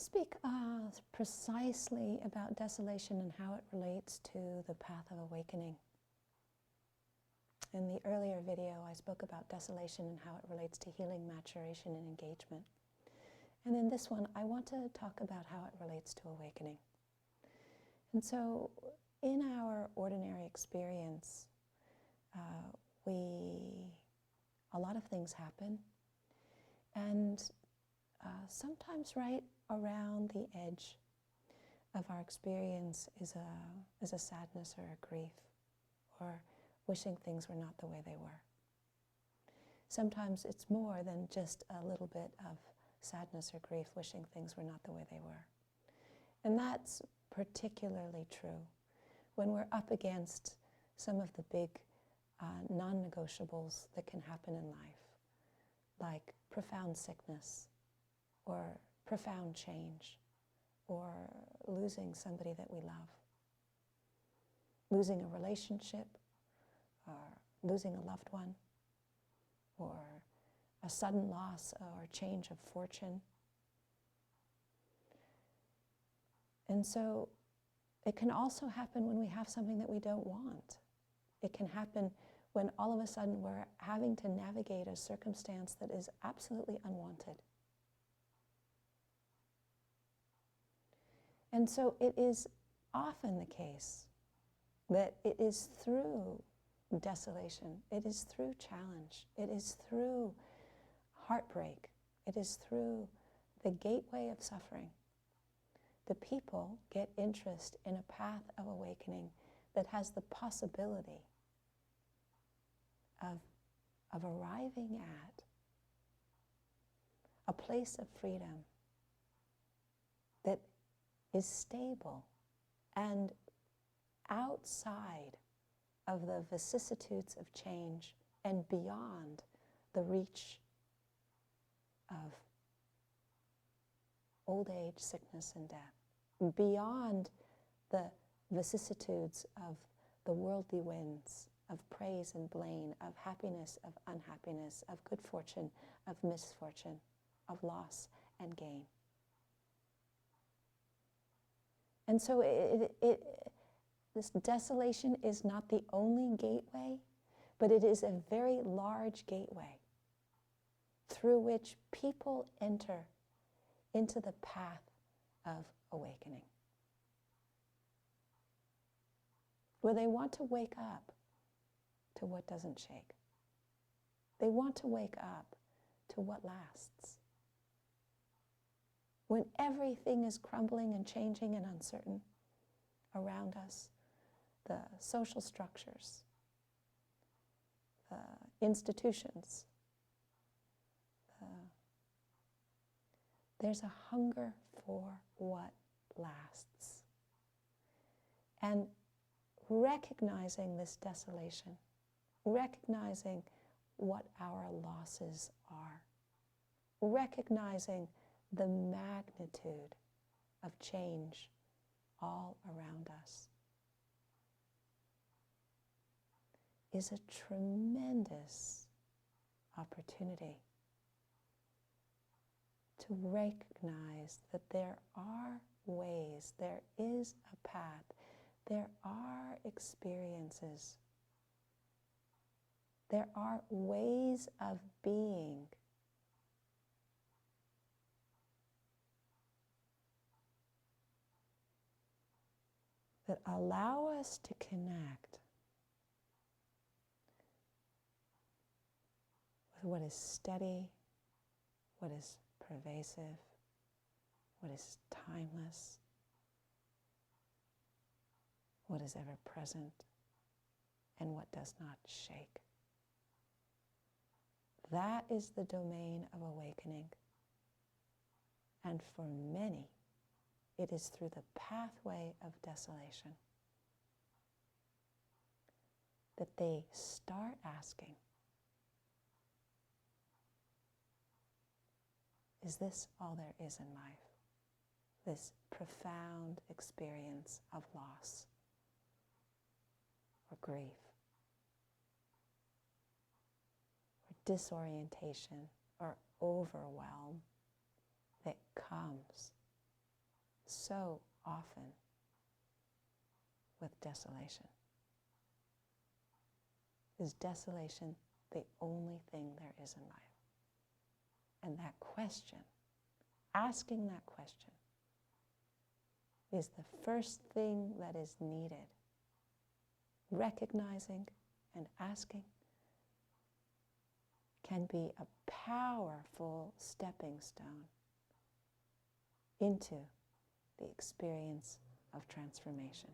speak precisely about desolation and how it relates to the path of awakening. In the earlier video, I spoke about desolation and how it relates to healing, maturation, and engagement. And in this one, I want to talk about how it relates to awakening. And so, in our ordinary experience, a lot of things happen, and sometimes right around the edge of our experience is a sadness or a grief, or wishing things were not the way they were. Sometimes it's more than just a little bit of sadness or grief, wishing things were not the way they were. And that's particularly true when we're up against some of the big non-negotiables that can happen in life, like profound sickness, or profound change, or losing somebody that we love, losing a relationship, or losing a loved one, or a sudden loss or change of fortune. And so it can also happen when we have something that we don't want. It can happen when all of a sudden we're having to navigate a circumstance that is absolutely unwanted. And so it is often the case that it is through desolation, it is through challenge, it is through heartbreak, it is through the gateway of suffering that people get interest in a path of awakening that has the possibility of arriving at a place of freedom that is stable and outside of the vicissitudes of change and beyond the reach of old age, sickness, and death, beyond the vicissitudes of the worldly winds, of praise and blame, of happiness, of unhappiness, of good fortune, of misfortune, of loss and gain. And so this desolation is not the only gateway, but it is a very large gateway through which people enter into the path of awakening, where they want to wake up to what doesn't shake. They want to wake up to what lasts. When everything is crumbling and changing and uncertain around us, the social structures, the institutions, there's a hunger for what lasts. And recognizing this desolation, recognizing what our losses are, recognizing the magnitude of change all around us is a tremendous opportunity to recognize that there are ways, there is a path, there are experiences, there are ways of being that allow us to connect with what is steady, what is pervasive, what is timeless, what is ever present, and what does not shake. That is the domain of awakening. And for many, it is through the pathway of desolation that they start asking, is this all there is in life? This profound experience of loss or grief or disorientation or overwhelm that comes so often with desolation. Is desolation the only thing there is in life? And that question, asking that question, is the first thing that is needed. Recognizing and asking can be a powerful stepping stone into the experience of transformation.